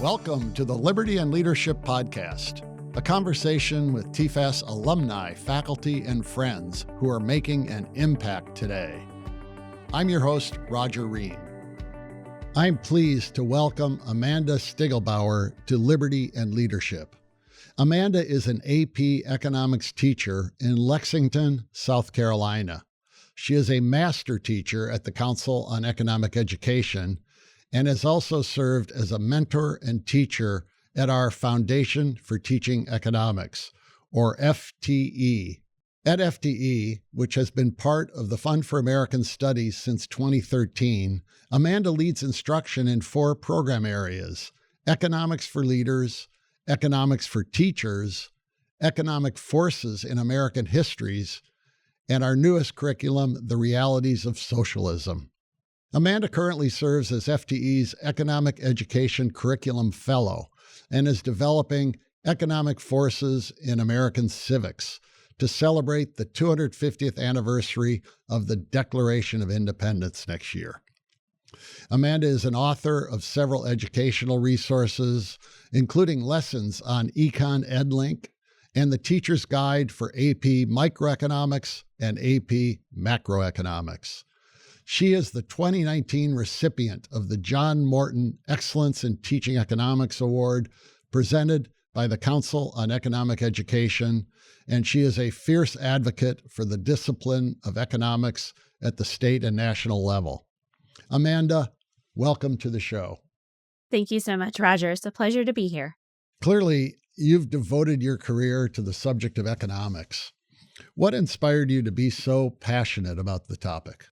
Welcome to the Liberty and Leadership Podcast, a conversation with TFAS alumni, faculty, and friends who are making an impact today. I'm your host, Roger Reen. I'm pleased to welcome Amanda Stiglbauer to Liberty and Leadership. Amanda is an AP economics teacher in Lexington, South Carolina. She is a master teacher at the Council on Economic Education and has also served as a mentor and teacher at our Foundation for Teaching Economics, or FTE. At FTE, which has been part of the Fund for American Studies since 2013, Amanda leads instruction in 4 program areas: economics for leaders, economics for teachers, economic forces in American histories, and our newest curriculum, The Realities of Socialism. Amanda currently serves as FTE's Economic Education Curriculum Fellow and is developing Economic Forces in American Civics to celebrate the 250th anniversary of the Declaration of Independence next year. Amanda is an author of several educational resources, including lessons on Econ EdLink and the Teacher's Guide for AP Microeconomics and AP Macroeconomics. She is the 2019 recipient of the John Morton Excellence in Teaching Economics Award, presented by the Council on Economic Education, and she is a fierce advocate for the discipline of economics at the state and national level. Amanda, welcome to the show. Thank you so much, Roger. It's a pleasure to be here. Clearly, you've devoted your career to the subject of economics. What inspired you to be so passionate about the topic?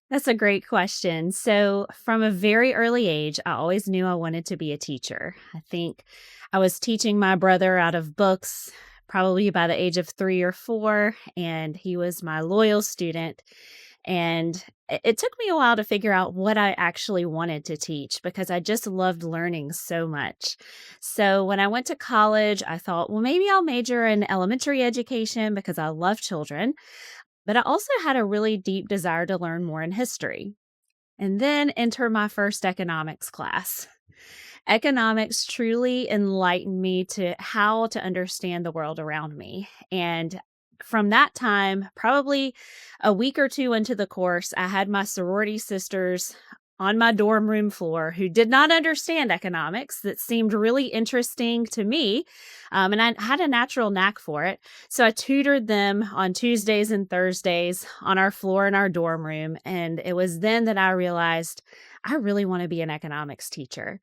That's a great question. So from a very early age, I always knew I wanted to be a teacher. I think I was teaching my brother out of books probably by the age of 3 or 4, and he was my loyal student. And it took me a while to figure out what I actually wanted to teach because I just loved learning so much. So when I went to college, I thought, well, maybe I'll major in elementary education because I love children. But I also had a really deep desire to learn more in history. And then enter my first economics class. Economics truly enlightened me to how to understand the world around me. And from that time, probably a week or 2 into the course, I had my sorority sisters on my dorm room floor who did not understand economics that seemed really interesting to me. And I had a natural knack for it. So I tutored them on Tuesdays and Thursdays on our floor in our dorm room. And it was then that I realized I really want to be an economics teacher.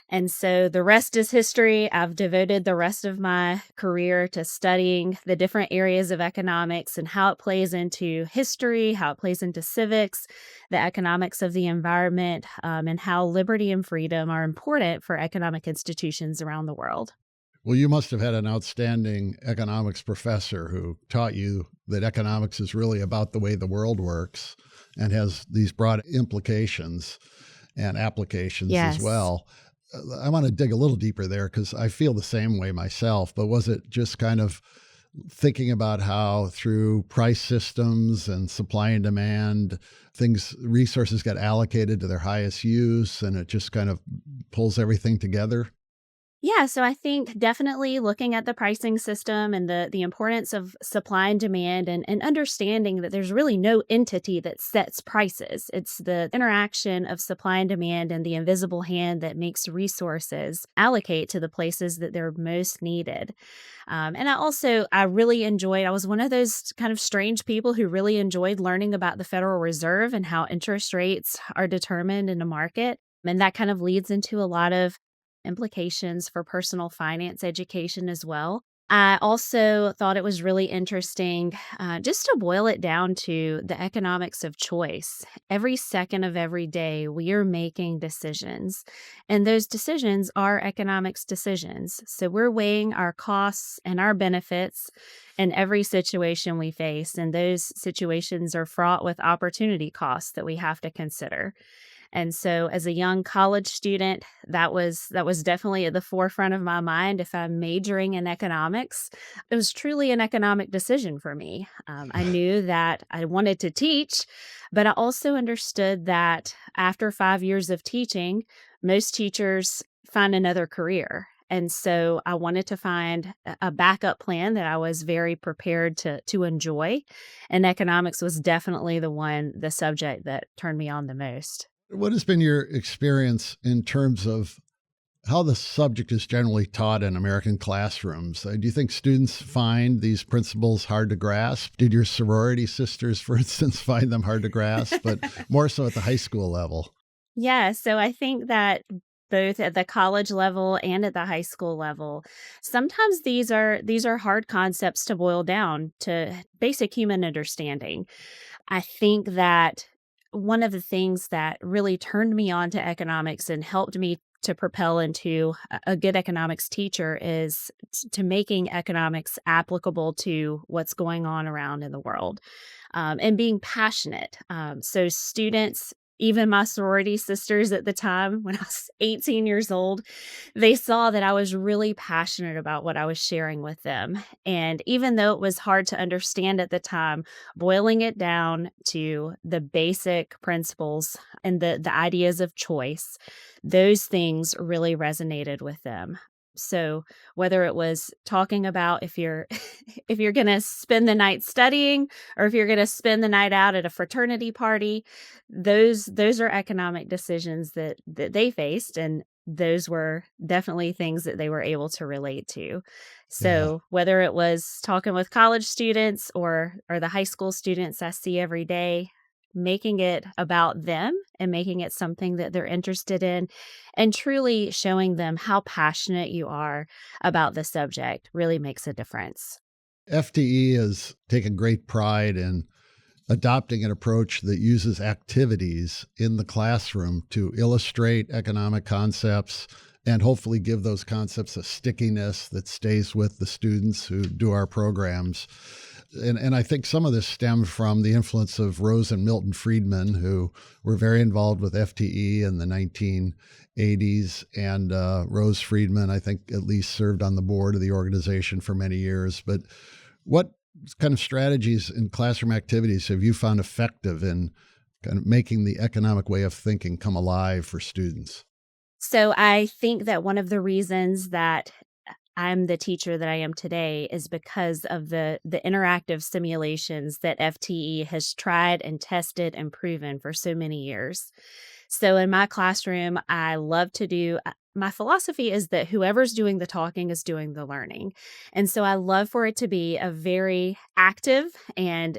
And so the rest is history. I've devoted the rest of my career to studying the different areas of economics and how it plays into history, how it plays into civics, the economics of the environment, and how liberty and freedom are important for economic institutions around the world. Well, you must have had an outstanding economics professor who taught you that economics is really about the way the world works and has these broad implications and applications as well. I want to dig a little deeper there because I feel the same way myself, but was it just kind of thinking about how through price systems and supply and demand, resources get allocated to their highest use and it just kind of pulls everything together? Yeah, so I think definitely looking at the pricing system and the importance of supply and demand and understanding that there's really no entity that sets prices. It's the interaction of supply and demand and the invisible hand that makes resources allocate to the places that they're most needed. And I was one of those kind of strange people who really enjoyed learning about the Federal Reserve and how interest rates are determined in a market. And that kind of leads into a lot of implications for personal finance education as well. I also thought it was really interesting just to boil it down to the economics of choice. Every second of every day, we are making decisions, and those decisions are economics decisions. So we're weighing our costs and our benefits in every situation we face, and those situations are fraught with opportunity costs that we have to consider. And so as a young college student, that was definitely at the forefront of my mind. If I'm majoring in economics, it was truly an economic decision for me. I knew that I wanted to teach, but I also understood that after 5 years of teaching, most teachers find another career. And so I wanted to find a backup plan that I was very prepared to enjoy. And economics was definitely the subject that turned me on the most. What has been your experience in terms of how the subject is generally taught in American classrooms? Do you think students find these principles hard to grasp? Did your sorority sisters, for instance, find them hard to grasp, but more so at the high school level? Yeah, so I think that both at the college level and at the high school level, sometimes these are hard concepts to boil down to basic human understanding. I think that one of the things that really turned me on to economics and helped me to propel into a good economics teacher is to making economics applicable to what's going on around in the world, and being passionate. So students, even my sorority sisters at the time when I was 18 years old, they saw that I was really passionate about what I was sharing with them. And even though it was hard to understand at the time, boiling it down to the basic principles and the ideas of choice, those things really resonated with them. So whether it was talking about if you're if you're going to spend the night studying or if you're going to spend the night out at a fraternity party, those are economic decisions that they faced, and those were definitely things that they were able to relate to. Yeah. So whether it was talking with college students or the high school students I see every day, making it about them and making it something that they're interested in and truly showing them how passionate you are about the subject really makes a difference. FTE has taken great pride in adopting an approach that uses activities in the classroom to illustrate economic concepts and hopefully give those concepts a stickiness that stays with the students who do our programs. And I think some of this stemmed from the influence of Rose and Milton Friedman, who were very involved with FTE in the 1980s. And Rose Friedman, I think, at least served on the board of the organization for many years. But what kind of strategies in classroom activities have you found effective in kind of making the economic way of thinking come alive for students? So I think that one of the reasons that I'm the teacher that I am today is because of the interactive simulations that FTE has tried and tested and proven for so many years. So in my classroom, I love to do my philosophy is that whoever's doing the talking is doing the learning. And so I love for it to be a very active and,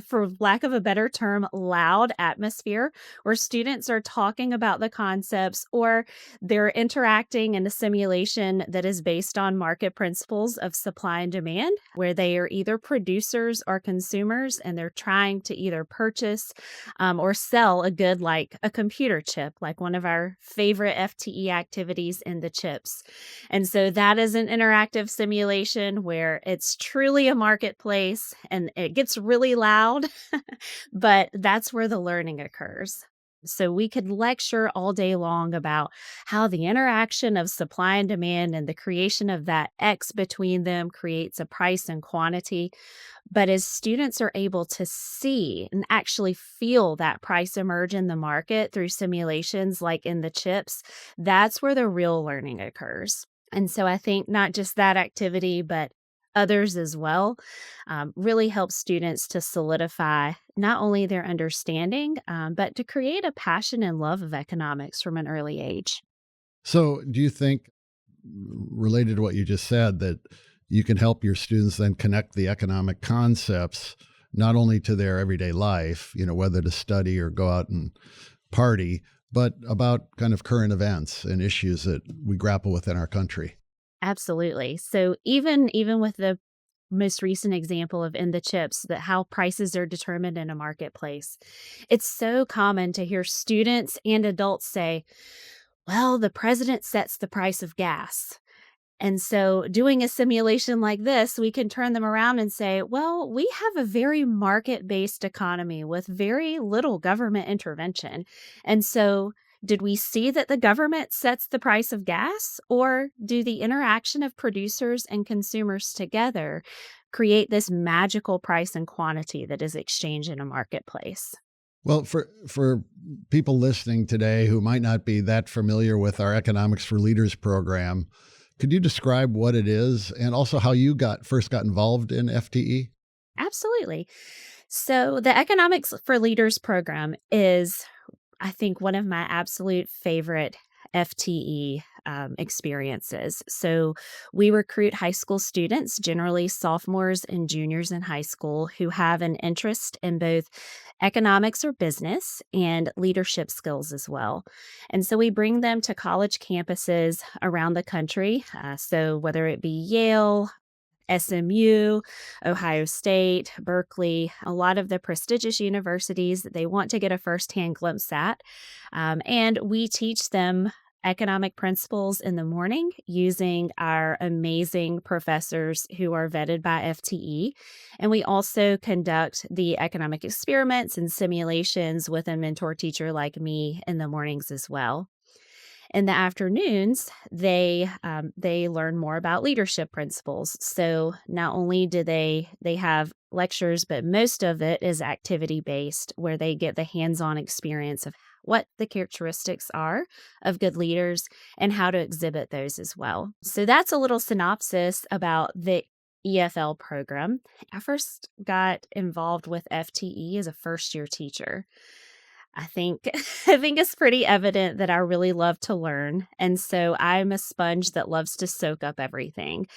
for lack of a better term, loud atmosphere where students are talking about the concepts or they're interacting in a simulation that is based on market principles of supply and demand, where they are either producers or consumers and they're trying to either purchase or sell a good like a computer chip, like one of our favorite FTE activities in the chips. And so that is an interactive simulation where it's truly a marketplace and it gets really loud, but that's where the learning occurs. So we could lecture all day long about how the interaction of supply and demand and the creation of that X between them creates a price and quantity. But as students are able to see and actually feel that price emerge in the market through simulations like in the chips, that's where the real learning occurs. And so I think not just that activity, but others as well, really help students to solidify not only their understanding, but to create a passion and love of economics from an early age. So, do you think, related to what you just said, that you can help your students then connect the economic concepts not only to their everyday life, whether to study or go out and party, but about kind of current events and issues that we grapple with in our country? Absolutely. So even with the most recent example of in the chips, that how prices are determined in a marketplace, it's so common to hear students and adults say, well, the president sets the price of gas. And so, doing a simulation like this, we can turn them around and say, well, we have a very market based economy with very little government intervention. And so, did we see that the government sets the price of gas, or do the interaction of producers and consumers together create this magical price and quantity that is exchanged in a marketplace? Well, for people listening today who might not be that familiar with our Economics for Leaders program, could you describe what it is and also how you first got involved in FTE? Absolutely. So, the Economics for Leaders program is, I think, one of my absolute favorite FTE experiences. So, we recruit high school students, generally sophomores and juniors in high school, who have an interest in both economics or business and leadership skills as well. And so, we bring them to college campuses around the country. So, whether it be Yale, SMU, Ohio State, Berkeley, a lot of the prestigious universities that they want to get a firsthand glimpse at. And we teach them economic principles in the morning using our amazing professors who are vetted by FTE. And we also conduct the economic experiments and simulations with a mentor teacher like me in the mornings as well. In the afternoons, they learn more about leadership principles. So not only do they have lectures, but most of it is activity based, where they get the hands-on experience of what the characteristics are of good leaders and how to exhibit those as well. So that's a little synopsis about the EFL program. I first got involved with FTE as a first-year teacher. I think it's pretty evident that I really love to learn. And so I'm a sponge that loves to soak up everything.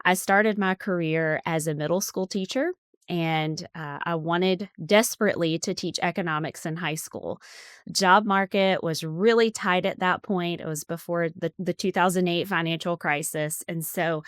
I started my career as a middle school teacher, and I wanted desperately to teach economics in high school. Job market was really tight at that point. It was before the 2008 financial crisis. And so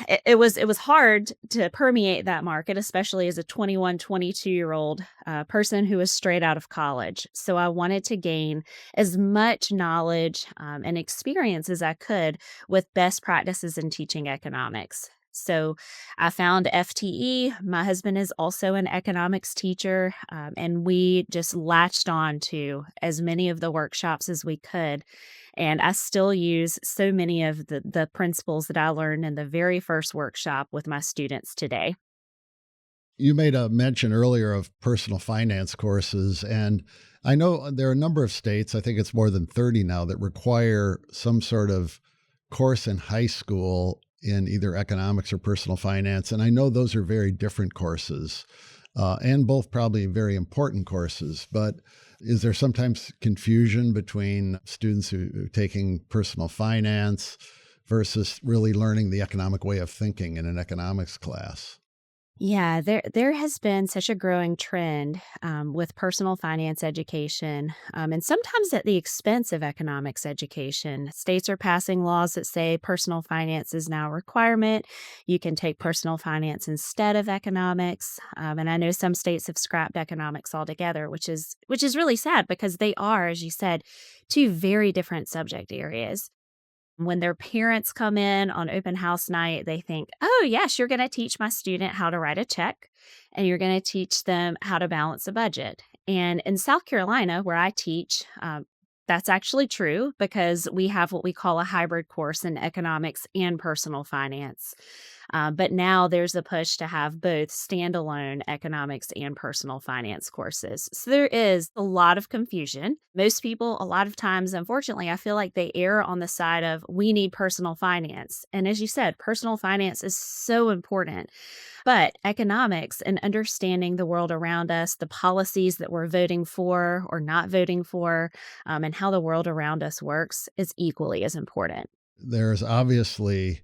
it was hard to permeate that market, especially as a 21, 22-year-old person who was straight out of college. So I wanted to gain as much knowledge and experience as I could with best practices in teaching economics. So I found FTE. My husband is also an economics teacher, and we just latched on to as many of the workshops as we could. And I still use so many of the principles that I learned in the very first workshop with my students today. You made a mention earlier of personal finance courses, and I know there are a number of states, I think it's more than 30 now, that require some sort of course in high school in either economics or personal finance. And I know those are very different courses, and both probably very important courses. But is there sometimes confusion between students who are taking personal finance versus really learning the economic way of thinking in an economics class? Yeah, there has been such a growing trend with personal finance education, and sometimes at the expense of economics education. States are passing laws that say personal finance is now a requirement. You can take personal finance instead of economics, and I know some states have scrapped economics altogether, which is really sad because they are, as you said, two very different subject areas. When their parents come in on open house night, they think, oh, yes, you're going to teach my student how to write a check, and you're going to teach them how to balance a budget. And in South Carolina, where I teach, that's actually true because we have what we call a hybrid course in economics and personal finance. But now there's a push to have both standalone economics and personal finance courses. So there is a lot of confusion. Most people, a lot of times, unfortunately, I feel like they err on the side of we need personal finance. And as you said, personal finance is so important. But economics and understanding the world around us, the policies that we're voting for or not voting for, and how the world around us works is equally as important. There's obviously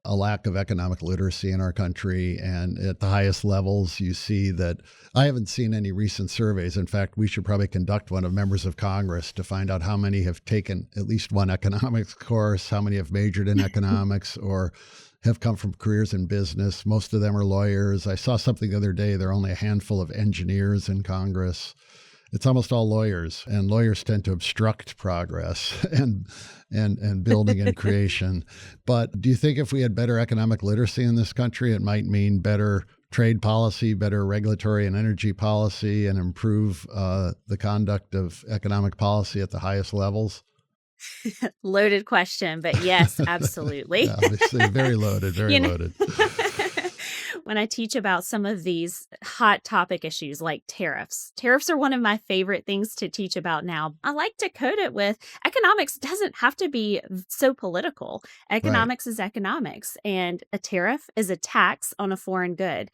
a lack of economic literacy in our country. And at the highest levels, you see that I haven't seen any recent surveys. In fact, we should probably conduct one of members of Congress to find out how many have taken at least one economics course, how many have majored in economics or have come from careers in business. Most of them are lawyers. I saw something the other day, there are only a handful of engineers in Congress. It's almost all lawyers, and lawyers tend to obstruct progress and building and creation. But do you think if we had better economic literacy in this country, it might mean better trade policy, better regulatory and energy policy, and improve the conduct of economic policy at the highest levels? Loaded question, but yes, absolutely. Yeah, obviously, very loaded, very loaded. When I teach about some of these hot topic issues like tariffs, tariffs are one of my favorite things to teach about now. I like to code it with economics doesn't have to be so political. Economics is economics, and a tariff is a tax on a foreign good.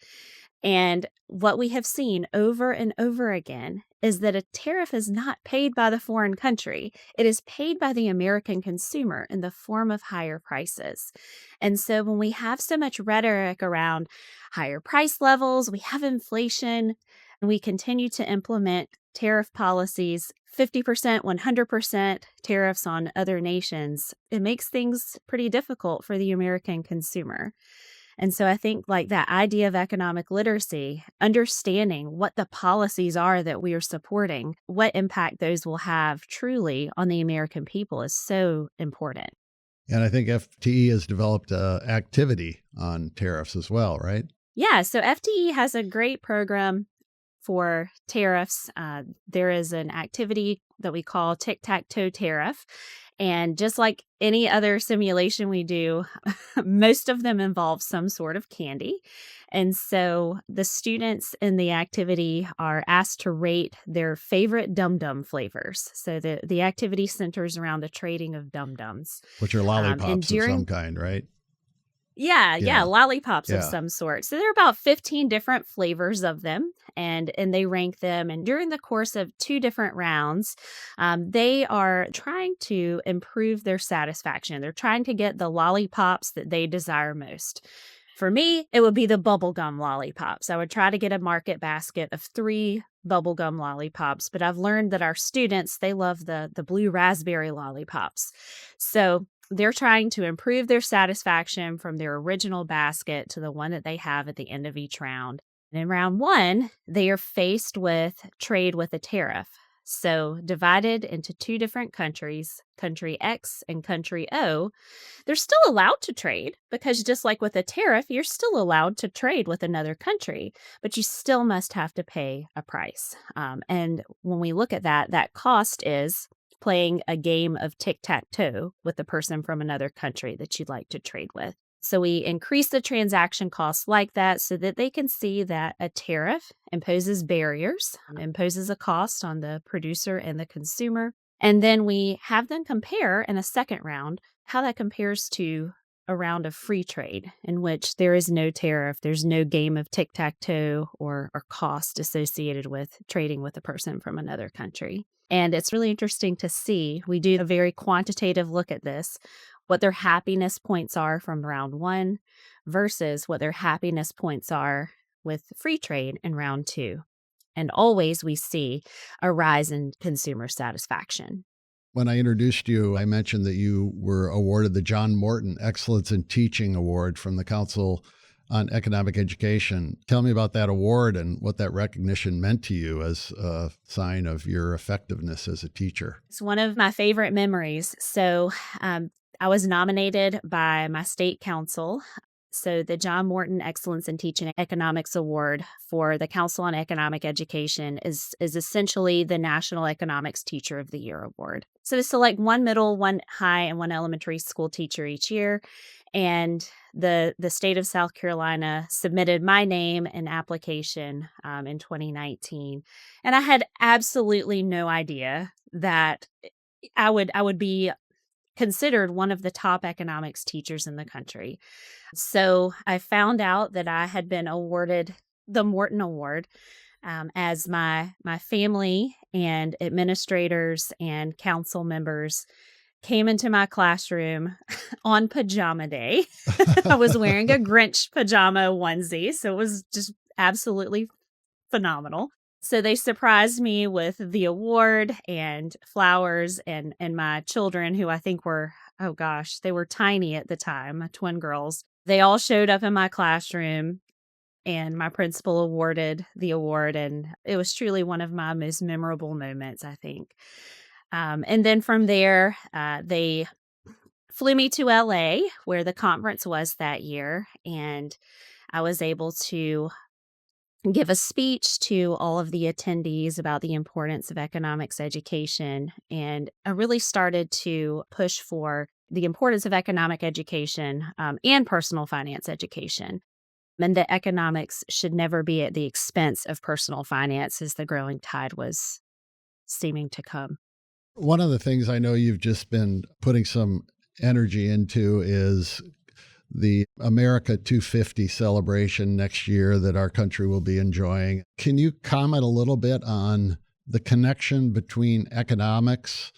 And what we have seen over and over again is that a tariff is not paid by the foreign country. It is paid by the American consumer in the form of higher prices. And so when we have so much rhetoric around higher price levels, we have inflation, and we continue to implement tariff policies, 50%, 100% tariffs on other nations, it makes things pretty difficult for the American consumer. And so I think like that idea of economic literacy, understanding what the policies are that we are supporting, what impact those will have truly on the American people is so important. And I think FTE has developed activity on tariffs as well, right? Yeah, so FTE has a great program for tariffs. There is an activity that we call tic-tac-toe tariff. And just like any other simulation we do, most of them involve some sort of candy. And so the students in the activity are asked to rate their favorite dum-dum flavors. So the activity centers around the trading of dum-dums. Which are lollipops of some kind, right? Yeah, lollipops of some sort. So there are about 15 different flavors of them, and they rank them. And during the course of 2 different rounds, they are trying to improve their satisfaction. They're trying to get the lollipops that they desire most. For me, it would be the bubblegum lollipops. I would try to get a market basket of 3 bubblegum lollipops, but I've learned that our students, they love the blue raspberry lollipops. So they're trying to improve their satisfaction from their original basket to the one that they have at the end of each round. And in round 1, they are faced with trade with a tariff. So divided into 2 different countries, country X and country O, they're still allowed to trade because just like with a tariff, you're still allowed to trade with another country, but you still must have to pay a price. And when we look at that, that cost is playing a game of tic-tac-toe with the person from another country that you'd like to trade with. So we increase the transaction costs like that so that they can see that a tariff imposes barriers, imposes a cost on the producer and the consumer. And then we have them compare in a second round how that compares to a round of free trade in which there is no tariff, there's no game of tic-tac-toe or cost associated with trading with a person from another country. And it's really interesting to see. We do a very quantitative look at this, what their happiness points are from round 1 versus what their happiness points are with free trade in round 2. And always we see a rise in consumer satisfaction. When I introduced you, I mentioned that you were awarded the John Morton Excellence in Teaching Award from the Council on Economic Education. Tell me about that award and what that recognition meant to you as a sign of your effectiveness as a teacher. It's one of my favorite memories. So I was nominated by my state council. So the John Morton Excellence in Teaching Economics Award for the Council on Economic Education is essentially the National Economics Teacher of the Year award. So they select 1 middle, 1 high, and 1 elementary school teacher each year. And the state of South Carolina submitted my name and application in 2019. And I had absolutely no idea that I would be considered one of the top economics teachers in the country. So I found out that I had been awarded the Morton Award as my family and administrators and council members came into my classroom on pajama day. I was wearing a Grinch pajama onesie, so it was just absolutely phenomenal. So they surprised me with the award and flowers, and my children, who I think were, oh gosh, they were tiny at the time, my twin girls. They all showed up in my classroom. and my principal awarded the award, and it was truly one of my most memorable moments, I think. And then from there, they flew me to LA, where the conference was that year, and I was able to give a speech to all of the attendees about the importance of economics education. And I really started to push for the importance of economic education and personal finance education. And that economics should never be at the expense of personal finance, as the growing tide was seeming to come. One of the things I know you've just been putting some energy into is the America 250 celebration next year that our country will be enjoying. Can you comment a little bit on the connection between economics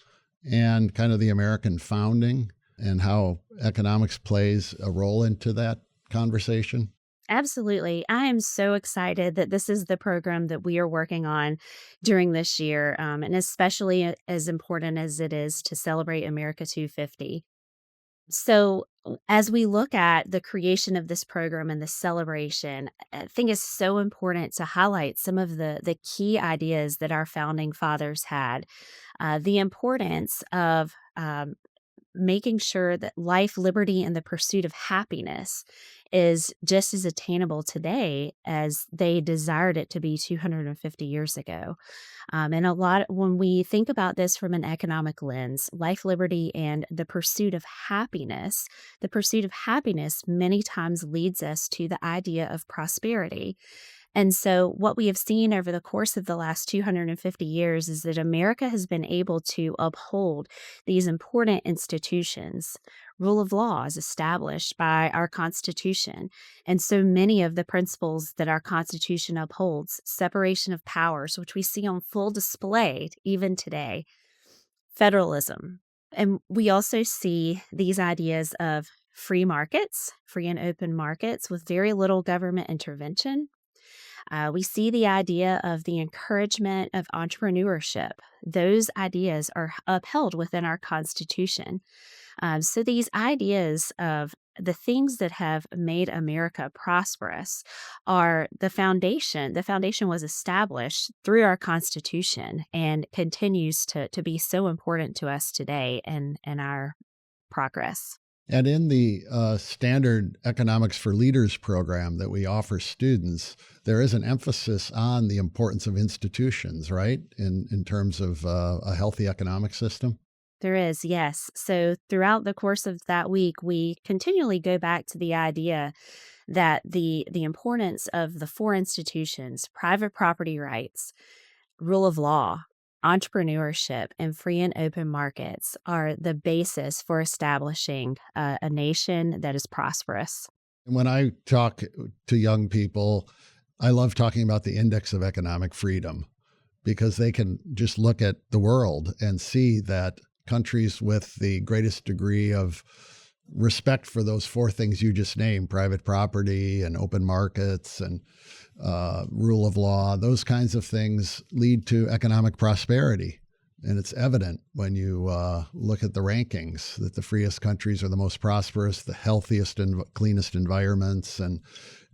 and kind of the American founding and how economics plays a role into that conversation? Absolutely. I am so excited that this is the program that we are working on during this year, and especially as important as it is to celebrate America 250. So, as we look at the creation of this program and the celebration, I think it's so important to highlight some of the key ideas that our founding fathers had. The importance of making sure that life, liberty, and the pursuit of happiness is just as attainable today as they desired it to be 250 years ago. And a lot, when we think about this from an economic lens, life, liberty, and the pursuit of happiness many times leads us to the idea of prosperity. And so, what we have seen over the course of the last 250 years is that America has been able to uphold these important institutions. Rule of law is established by our Constitution. And so many of the principles that our Constitution upholds, separation of powers, which we see on full display even today, federalism. And we also see these ideas of free markets, free and open markets with very little government intervention. We see the idea of the encouragement of entrepreneurship. Those ideas are upheld within our Constitution. So these ideas of the things that have made America prosperous are the foundation. The foundation was established through our Constitution and continues to be so important to us today and our progress. And in the standard Economics for Leaders program that we offer students, there is an emphasis on the importance of institutions, right? In terms of a healthy economic system. There is, yes. So throughout the course of that week, we continually go back to the idea that the importance of the four institutions, private property rights, rule of law, entrepreneurship, and free and open markets are the basis for establishing a nation that is prosperous. When I talk to young people, I love talking about the index of economic freedom because they can just look at the world and see that countries with the greatest degree of respect for those four things you just named, private property and open markets and rule of law, those kinds of things lead to economic prosperity. And it's evident when you look at the rankings that the freest countries are the most prosperous, the healthiest and cleanest environments. And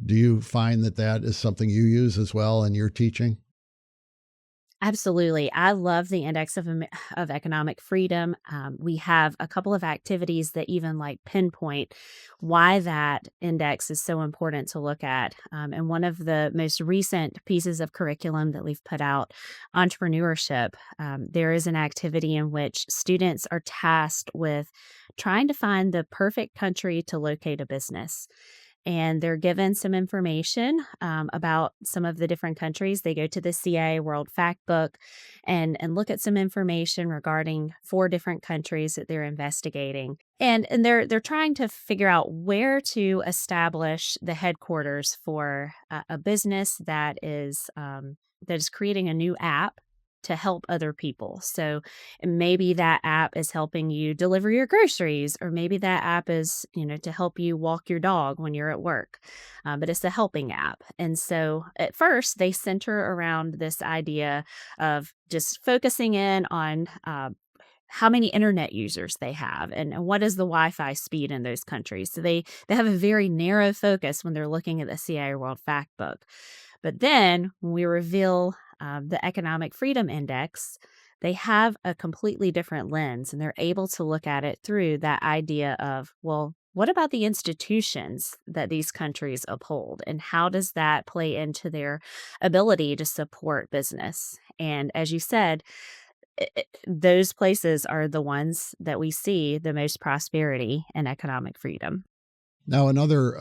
do you find that that is something you use as well in your teaching? Absolutely. I love the index of economic freedom. We have a couple of activities that even like pinpoint why that index is so important to look at. And one of the most recent pieces of curriculum that we've put out, entrepreneurship, there is an activity in which students are tasked with trying to find the perfect country to locate a business. And they're given some information about some of the different countries. They go to the CIA World Factbook and look at some information regarding four different countries that they're investigating. And they're trying to figure out where to establish the headquarters for a business that is creating a new app to help other people. So maybe that app is helping you deliver your groceries, or maybe that app is, to help you walk your dog when you're at work. But it's a helping app. And so at first they center around this idea of just focusing in on how many internet users they have and what is the Wi-Fi speed in those countries. So they have a very narrow focus when they're looking at the CIA World Factbook. But then when we reveal the Economic Freedom Index, they have a completely different lens, and they're able to look at it through that idea of, well, what about the institutions that these countries uphold, and how does that play into their ability to support business? And as you said, those places are the ones that we see the most prosperity and economic freedom. Now, another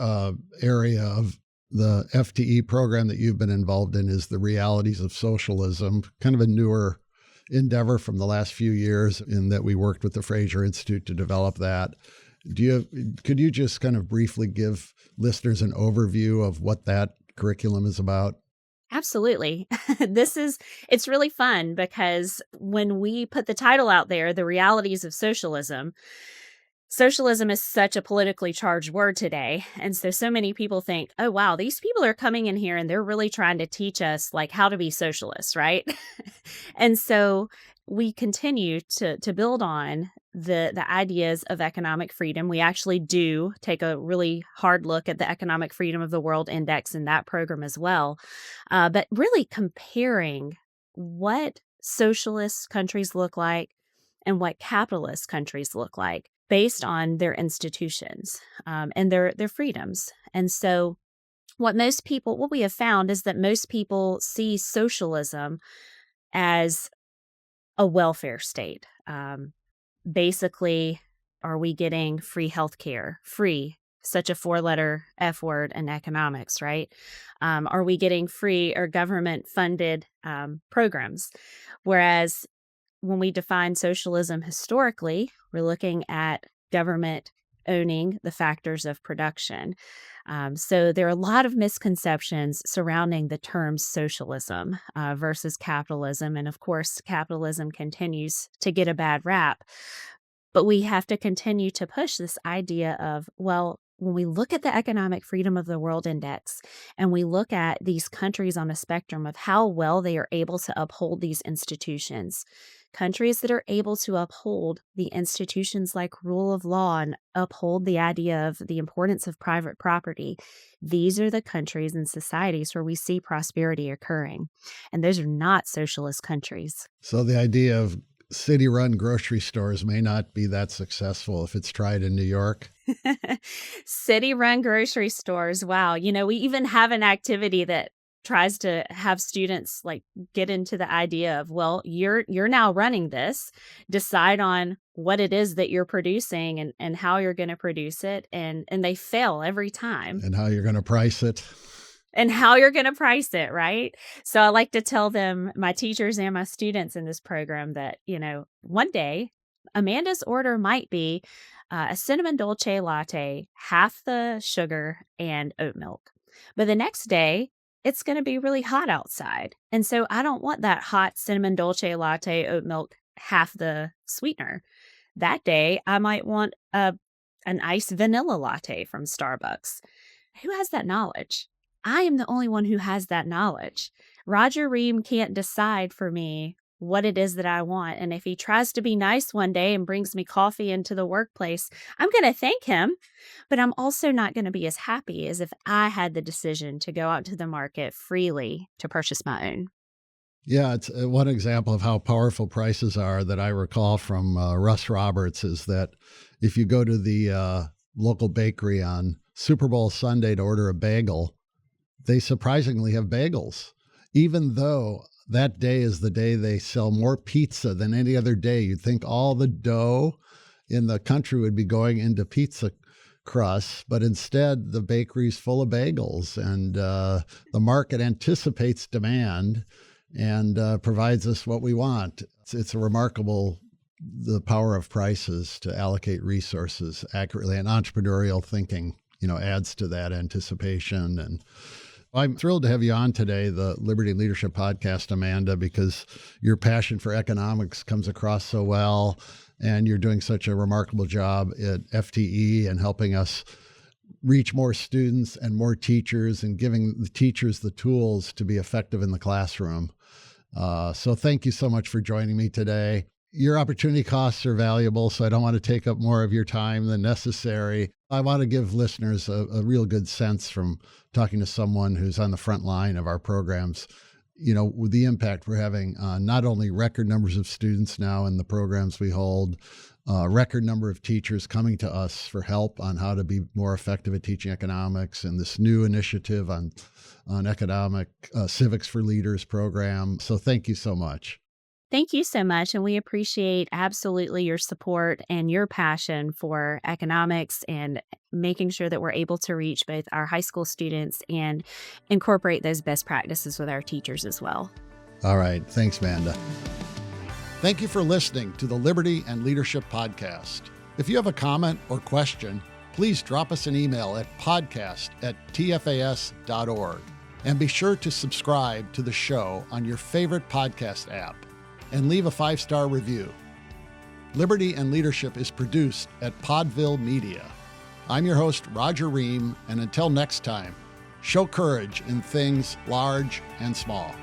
area of the FTE program that you've been involved in is the realities of socialism, kind of a newer endeavor from the last few years in that we worked with the Fraser Institute to develop that. Could you just kind of briefly give listeners an overview of what that curriculum is about? Absolutely. It's really fun because when we put the title out there, The Realities of Socialism, socialism is such a politically charged word today. And so many people think, oh, wow, these people are coming in here and they're really trying to teach us like how to be socialists, right? And so we continue to build on the ideas of economic freedom. We actually do take a really hard look at the Economic Freedom of the World Index in that program as well. But really comparing what socialist countries look like and what capitalist countries look like based on their institutions and their freedoms. And so what we have found is that most people see socialism as a welfare state. Basically, are we getting free healthcare? Free, such a 4-letter F word in economics, right? Are we getting free or government-funded programs? Whereas when we define socialism historically, we're looking at government owning the factors of production. So there are a lot of misconceptions surrounding the term socialism versus capitalism. And of course, capitalism continues to get a bad rap. But we have to continue to push this idea of, well, when we look at the Economic Freedom of the World Index and we look at these countries on a spectrum of how well they are able to uphold these institutions, countries that are able to uphold the institutions like rule of law and uphold the idea of the importance of private property, these are the countries and societies where we see prosperity occurring. And those are not socialist countries. So the idea of city-run grocery stores may not be that successful if it's tried in New York. City-run grocery stores. Wow. We even have an activity that tries to have students like get into the idea of, well, you're now running this, decide on what it is that you're producing and how you're going to produce it. And they fail every time. And how you're going to price it. Right? So I like to tell them, my teachers and my students in this program, that, one day Amanda's order might be a cinnamon dolce latte, half the sugar and oat milk. But the next day, it's going to be really hot outside. And so I don't want that hot cinnamon dolce latte, oat milk, half the sweetener. That day, I might want an iced vanilla latte from Starbucks. Who has that knowledge? I am the only one who has that knowledge. Roger Ream can't decide for me what it is that I want. And if he tries to be nice one day and brings me coffee into the workplace, I'm going to thank him, but I'm also not going to be as happy as if I had the decision to go out to the market freely to purchase my own. Yeah, it's one example of how powerful prices are that I recall from Russ Roberts is that if you go to the local bakery on Super Bowl Sunday to order a bagel, they surprisingly have bagels, even though that day is the day they sell more pizza than any other day. You'd think all the dough in the country would be going into pizza crusts, but instead the bakery's full of bagels, and the market anticipates demand and provides us what we want. It's a remarkable, the power of prices to allocate resources accurately, and entrepreneurial thinking, adds to that anticipation. And I'm thrilled to have you on today, the Liberty and Leadership Podcast, Amanda, because your passion for economics comes across so well, and you're doing such a remarkable job at FTE and helping us reach more students and more teachers and giving the teachers the tools to be effective in the classroom. So thank you so much for joining me today. Your opportunity costs are valuable, so I don't want to take up more of your time than necessary. I want to give listeners a real good sense from talking to someone who's on the front line of our programs, with the impact we're having on not only record numbers of students now in the programs we hold, record number of teachers coming to us for help on how to be more effective at teaching economics, and this new initiative on economic civics for leaders program. So thank you so much. Thank you so much. And we appreciate absolutely your support and your passion for economics and making sure that we're able to reach both our high school students and incorporate those best practices with our teachers as well. All right. Thanks, Amanda. Thank you for listening to the Liberty and Leadership Podcast. If you have a comment or question, please drop us an email at podcast@tfas.org. And be sure to subscribe to the show on your favorite podcast app and leave a 5-star review. Liberty and Leadership is produced at Podville Media. I'm your host, Roger Ream, and until next time, show courage in things large and small.